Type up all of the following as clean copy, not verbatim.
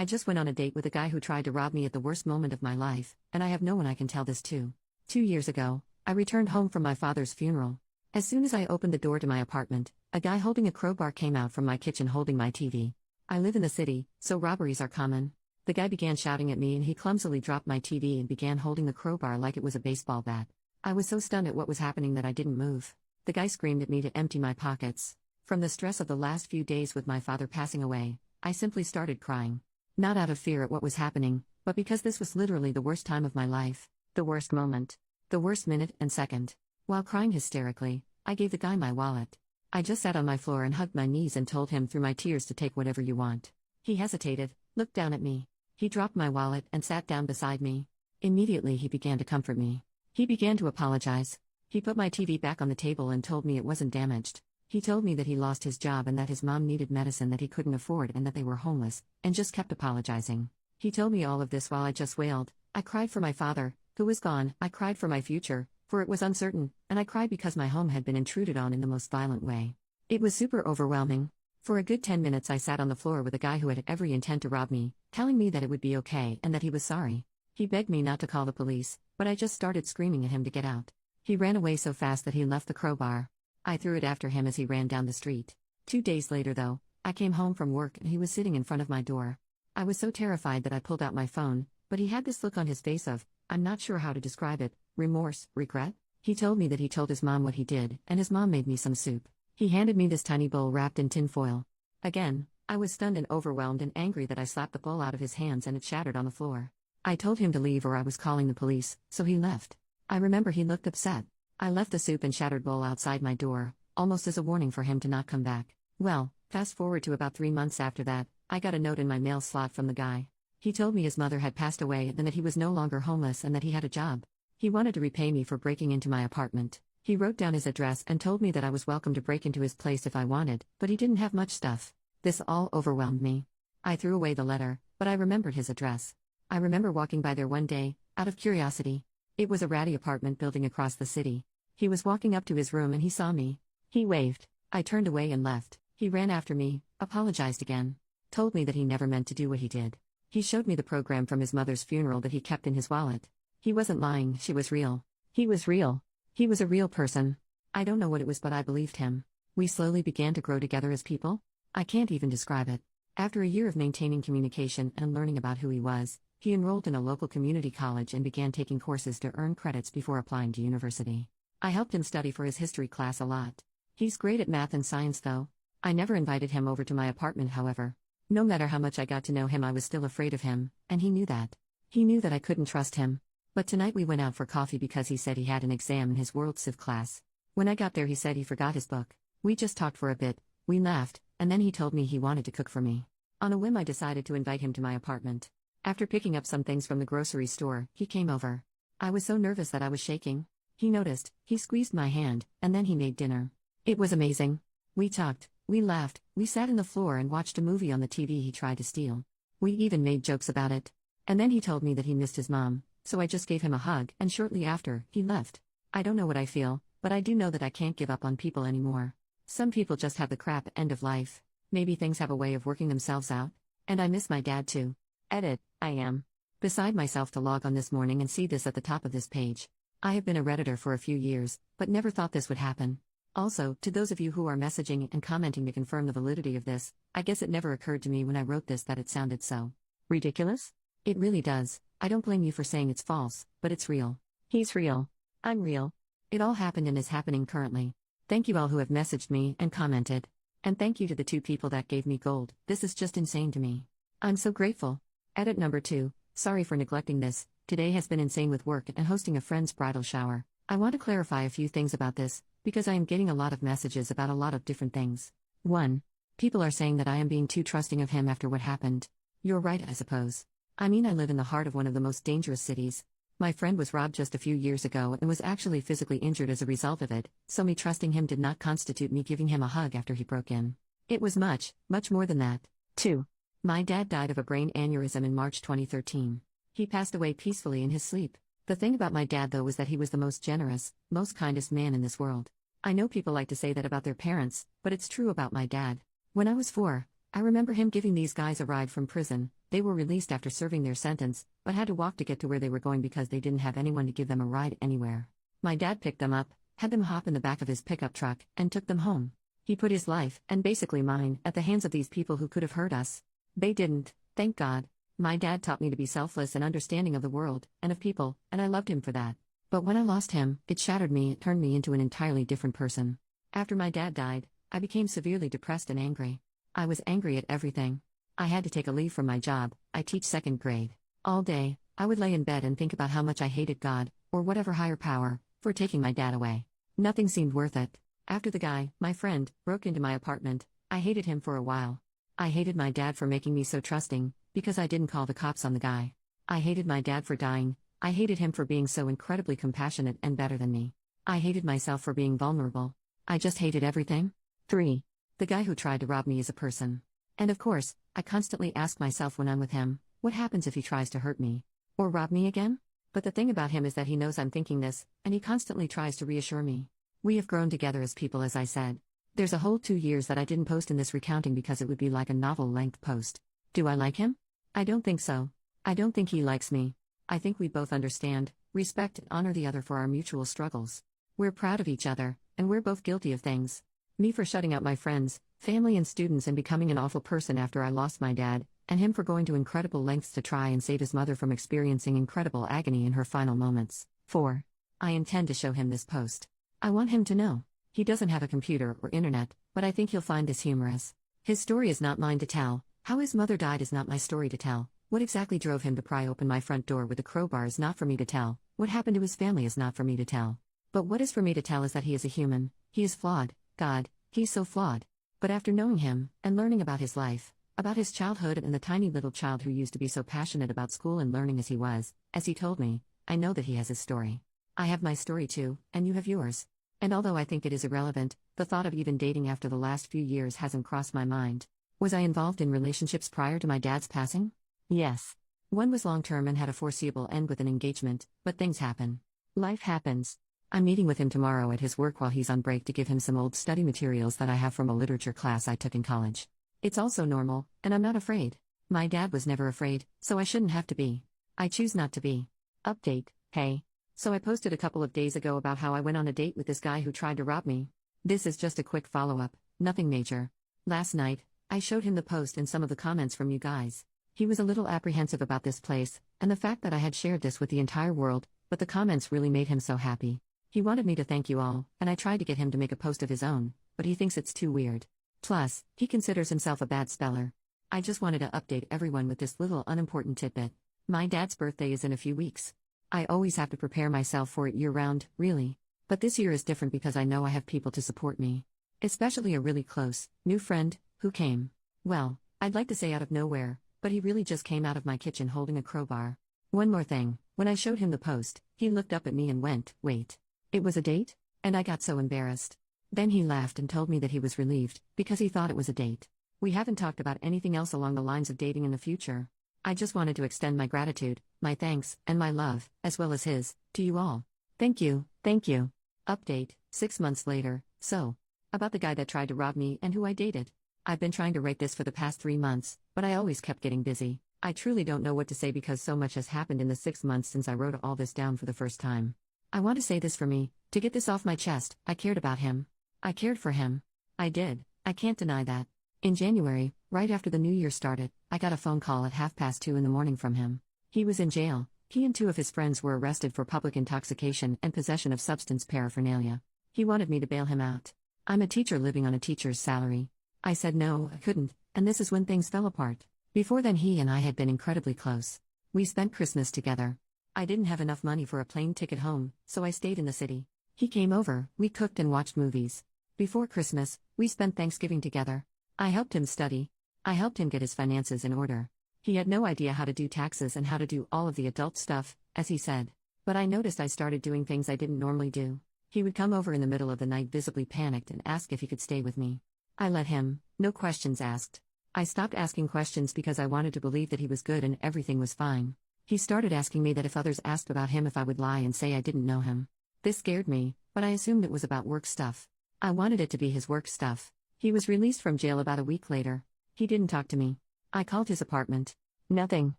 I just went on a date with a guy who tried to rob me at the worst moment of my life, and I have no one I can tell this to. 2 years ago, I returned home from my father's funeral. As soon as I opened the door to my apartment, a guy holding a crowbar came out from my kitchen holding my TV. I live in the city, so robberies are common. The guy began shouting at me and he clumsily dropped my TV and began holding the crowbar like it was a baseball bat. I was so stunned at what was happening that I didn't move. The guy screamed at me to empty my pockets. From the stress of the last few days with my father passing away, I simply started crying. Not out of fear at what was happening, but because this was literally the worst time of my life. The worst moment. The worst minute and second. While crying hysterically, I gave the guy my wallet. I just sat on my floor and hugged my knees and told him through my tears to take whatever you want. He hesitated, looked down at me. He dropped my wallet and sat down beside me. Immediately he began to comfort me. He began to apologize. He put my TV back on the table and told me it wasn't damaged. He told me that he lost his job and that his mom needed medicine that he couldn't afford and that they were homeless, and just kept apologizing. He told me all of this while I just wailed. I cried for my father, who was gone. I cried for my future, for it was uncertain, and I cried because my home had been intruded on in the most violent way. It was super overwhelming. For a good 10 minutes I sat on the floor with a guy who had every intent to rob me, telling me that it would be okay and that he was sorry. He begged me not to call the police, but I just started screaming at him to get out. He ran away so fast that he left the crowbar. I threw it after him as he ran down the street. 2 days later though, I came home from work and he was sitting in front of my door. I was so terrified that I pulled out my phone, but he had this look on his face of, I'm not sure how to describe it, remorse, regret? He told me that he told his mom what he did, and his mom made me some soup. He handed me this tiny bowl wrapped in tin foil. Again, I was stunned and overwhelmed and angry that I slapped the bowl out of his hands and it shattered on the floor. I told him to leave or I was calling the police, so he left. I remember he looked upset. I left the soup and shattered bowl outside my door, almost as a warning for him to not come back. Well, fast forward to about 3 months after that, I got a note in my mail slot from the guy. He told me his mother had passed away and that he was no longer homeless and that he had a job. He wanted to repay me for breaking into my apartment. He wrote down his address and told me that I was welcome to break into his place if I wanted, but he didn't have much stuff. This all overwhelmed me. I threw away the letter, but I remembered his address. I remember walking by there one day, out of curiosity. It was a ratty apartment building across the city. He was walking up to his room and he saw me. He waved. I turned away and left. He ran after me, apologized again. Told me that he never meant to do what he did. He showed me the program from his mother's funeral that he kept in his wallet. He wasn't lying, she was real. He was real. He was a real person. I don't know what it was, but I believed him. We slowly began to grow together as people. I can't even describe it. After a year of maintaining communication and learning about who he was, he enrolled in a local community college and began taking courses to earn credits before applying to university. I helped him study for his history class a lot. He's great at math and science though. I never invited him over to my apartment, however. No matter how much I got to know him, I was still afraid of him, and he knew that. He knew that I couldn't trust him. But tonight we went out for coffee because he said he had an exam in his World Civ class. When I got there he said he forgot his book. We just talked for a bit, we laughed, and then he told me he wanted to cook for me. On a whim I decided to invite him to my apartment. After picking up some things from the grocery store, he came over. I was so nervous that I was shaking. He noticed, he squeezed my hand, and then he made dinner. It was amazing. We talked, we laughed, we sat on the floor and watched a movie on the TV he tried to steal. We even made jokes about it. And then he told me that he missed his mom, so I just gave him a hug, and shortly after, he left. I don't know what I feel, but I do know that I can't give up on people anymore. Some people just have the crap end of life. Maybe things have a way of working themselves out. And I miss my dad too. Edit, I am beside myself to log on this morning and see this at the top of this page. I have been a Redditor for a few years, but never thought this would happen. Also, to those of you who are messaging and commenting to confirm the validity of this, I guess it never occurred to me when I wrote this that it sounded so ridiculous. It really does. I don't blame you for saying it's false, but it's real. He's real. I'm real. It all happened and is happening currently. Thank you all who have messaged me and commented. And thank you to the 2 people that gave me gold. This is just insane to me. I'm so grateful. Edit number 2. Sorry for neglecting this. Today has been insane with work and hosting a friend's bridal shower. I want to clarify a few things about this, because I am getting a lot of messages about a lot of different things. 1. People are saying that I am being too trusting of him after what happened. You're right, I suppose. I mean, I live in the heart of one of the most dangerous cities. My friend was robbed just a few years ago and was actually physically injured as a result of it, so me trusting him did not constitute me giving him a hug after he broke in. It was much, much more than that. 2. My dad died of a brain aneurysm in March 2013. He passed away peacefully in his sleep. The thing about my dad though was that he was the most generous, most kindest man in this world. I know people like to say that about their parents, but it's true about my dad. When I was 4, I remember him giving these guys a ride from prison, They were released after serving their sentence, but had to walk to get to where they were going because they didn't have anyone to give them a ride anywhere. My dad picked them up, had them hop in the back of his pickup truck, and took them home. He put his life, and basically mine, at the hands of these people who could have hurt us. They didn't, thank God. My dad taught me to be selfless and understanding of the world, and of people, and I loved him for that. But when I lost him, it shattered me, it turned me into an entirely different person. After my dad died, I became severely depressed and angry. I was angry at everything. I had to take a leave from my job. I teach second grade. All day, I would lay in bed and think about how much I hated God, or whatever higher power, for taking my dad away. Nothing seemed worth it. After the guy, my friend, broke into my apartment, I hated him for a while. I hated my dad for making me so trusting, because I didn't call the cops on the guy. I hated my dad for dying. I hated him for being so incredibly compassionate and better than me. I hated myself for being vulnerable. I just hated everything. 3. The guy who tried to rob me is a person. And of course, I constantly ask myself when I'm with him, what happens if he tries to hurt me? Or rob me again? But the thing about him is that he knows I'm thinking this, and he constantly tries to reassure me. We have grown together as people, as I said. There's a whole 2 years that I didn't post in this recounting because it would be like a novel-length post. Do I like him? I don't think so. I don't think he likes me. I think we both understand, respect and honor the other for our mutual struggles. We're proud of each other, and we're both guilty of things. Me for shutting out my friends, family and students and becoming an awful person after I lost my dad, and him for going to incredible lengths to try and save his mother from experiencing incredible agony in her final moments. 4. I intend to show him this post. I want him to know. He doesn't have a computer or internet, but I think he'll find this humorous. His story is not mine to tell. How his mother died is not my story to tell. What exactly drove him to pry open my front door with a crowbar is not for me to tell. What happened to his family is not for me to tell. But what is for me to tell is that he is a human. He is flawed. God, he's so flawed. But after knowing him, and learning about his life, about his childhood and the tiny little child who used to be so passionate about school and learning as he was, as he told me, I know that he has his story. I have my story too, and you have yours. And although I think it is irrelevant, the thought of even dating after the last few years hasn't crossed my mind. Was I involved in relationships prior to my dad's passing? Yes. One was long-term and had a foreseeable end with an engagement, but things happen. Life happens. I'm meeting with him tomorrow at his work while he's on break to give him some old study materials that I have from a literature class I took in college. It's also normal, and I'm not afraid. My dad was never afraid, so I shouldn't have to be. I choose not to be. Update, hey. So I posted a couple of days ago about how I went on a date with this guy who tried to rob me. This is just a quick follow-up, nothing major. Last night, I showed him the post and some of the comments from you guys. He was a little apprehensive about this place, and the fact that I had shared this with the entire world, but the comments really made him so happy. He wanted me to thank you all, and I tried to get him to make a post of his own, but he thinks it's too weird. Plus, he considers himself a bad speller. I just wanted to update everyone with this little unimportant tidbit. My dad's birthday is in a few weeks. I always have to prepare myself for it year-round, really. But this year is different because I know I have people to support me. Especially a really close, new friend, who came. Well, I'd like to say out of nowhere, but he really just came out of my kitchen holding a crowbar. One more thing, when I showed him the post, he looked up at me and went, "Wait. It was a date?" And I got so embarrassed. Then he laughed and told me that he was relieved, because he thought it was a date. We haven't talked about anything else along the lines of dating in the future. I just wanted to extend my gratitude, my thanks, and my love, as well as his, to you all. Thank you, thank you. Update, 6 months later, so. About the guy that tried to rob me and who I dated. I've been trying to write this for the past 3 months, but I always kept getting busy. I truly don't know what to say because so much has happened in the 6 months since I wrote all this down for the first time. I want to say this for me, to get this off my chest. I cared about him. I cared for him. I did, I can't deny that. In January, right after the new year started, I got a phone call at 2:30 in the morning from him. He was in jail. He and 2 of his friends were arrested for public intoxication and possession of substance paraphernalia. He wanted me to bail him out. I'm a teacher living on a teacher's salary. I said no, I couldn't, and this is when things fell apart. Before then he and I had been incredibly close. We spent Christmas together. I didn't have enough money for a plane ticket home, so I stayed in the city. He came over, we cooked and watched movies. Before Christmas, we spent Thanksgiving together. I helped him study. I helped him get his finances in order. He had no idea how to do taxes and how to do all of the adult stuff, as he said. But I noticed I started doing things I didn't normally do. He would come over in the middle of the night visibly panicked and ask if he could stay with me. I let him, no questions asked. I stopped asking questions because I wanted to believe that he was good and everything was fine. He started asking me that if others asked about him if I would lie and say I didn't know him. This scared me, but I assumed it was about work stuff. I wanted it to be his work stuff. He was released from jail about a week later. He didn't talk to me. I called his apartment. Nothing.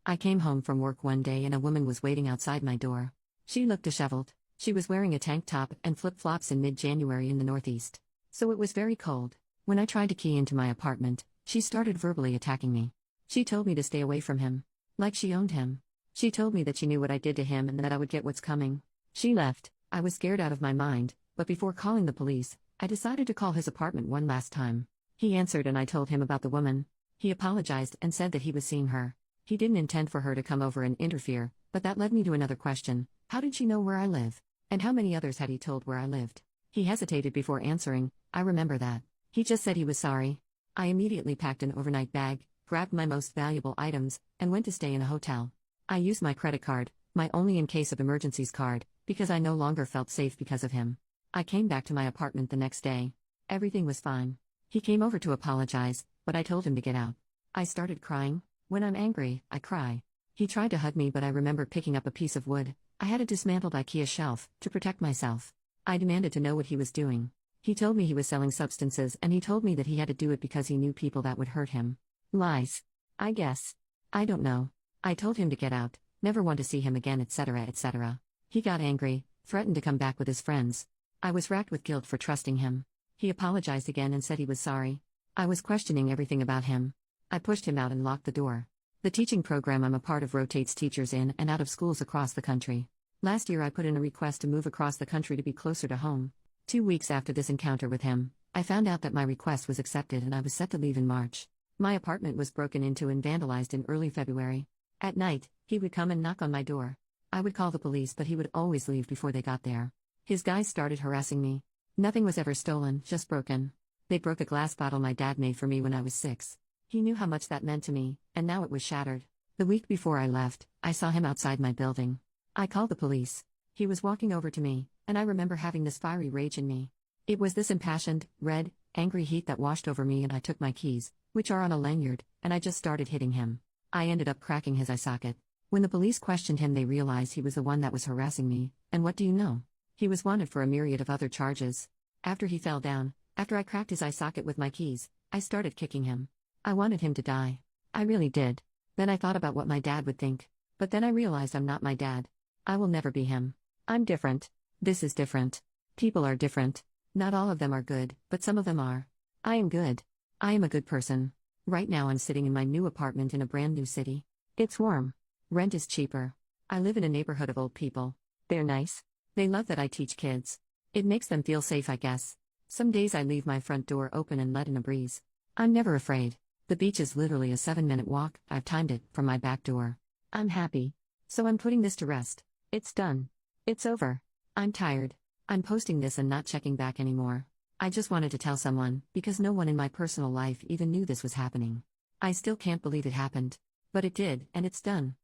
I came home from work one day and a woman was waiting outside my door. She looked disheveled. She was wearing a tank top and flip-flops in mid-January in the Northeast. So it was very cold. When I tried to key into my apartment, she started verbally attacking me. She told me to stay away from him. Like she owned him. She told me that she knew what I did to him and that I would get what's coming. She left. I was scared out of my mind, but before calling the police, I decided to call his apartment one last time. He answered and I told him about the woman. He apologized and said that he was seeing her. He didn't intend for her to come over and interfere, but that led me to another question. How did she know where I live? And how many others had he told where I lived? He hesitated before answering. I remember that. He just said he was sorry. I immediately packed an overnight bag, grabbed my most valuable items, and went to stay in a hotel. I used my credit card, my only in case of emergencies card, because I no longer felt safe because of him. I came back to my apartment the next day. Everything was fine. He came over to apologize, but I told him to get out. I started crying. When I'm angry, I cry. He tried to hug me, but I remember picking up a piece of wood. I had a dismantled IKEA shelf to protect myself. I demanded to know what he was doing. He told me he was selling substances and he told me that he had to do it because he knew people that would hurt him. Lies. I guess. I don't know. I told him to get out, never want to see him again, etc., etc. He got angry, threatened to come back with his friends. I was racked with guilt for trusting him. He apologized again and said he was sorry. I was questioning everything about him. I pushed him out and locked the door. The teaching program I'm a part of rotates teachers in and out of schools across the country. Last year I put in a request to move across the country to be closer to home. 2 weeks after this encounter with him, I found out that my request was accepted and I was set to leave in March. My apartment was broken into and vandalized in early February. At night, he would come and knock on my door. I would call the police, but he would always leave before they got there. His guys started harassing me. Nothing was ever stolen, just broken. They broke a glass bottle my dad made for me when I was 6. He knew how much that meant to me, and now it was shattered. The week before I left, I saw him outside my building. I called the police. He was walking over to me, and I remember having this fiery rage in me. It was this impassioned, red, angry heat that washed over me, and I took my keys, which are on a lanyard, and I just started hitting him. I ended up cracking his eye socket. When the police questioned him, they realized he was the one that was harassing me, and what do you know? He was wanted for a myriad of other charges. After he fell down, after I cracked his eye socket with my keys, I started kicking him. I wanted him to die. I really did. Then I thought about what my dad would think. But then I realized I'm not my dad. I will never be him. I'm different. This is different. People are different. Not all of them are good, but some of them are. I am good. I am a good person. Right now I'm sitting in my new apartment in a brand new city. It's warm. Rent is cheaper. I live in a neighborhood of old people. They're nice. They love that I teach kids. It makes them feel safe, I guess. Some days I leave my front door open and let in a breeze. I'm never afraid. The beach is literally a 7-minute walk, I've timed it, from my back door. I'm happy. So I'm putting this to rest. It's done. It's over. I'm tired. I'm posting this and not checking back anymore. I just wanted to tell someone, because no one in my personal life even knew this was happening. I still can't believe it happened. But it did, and it's done.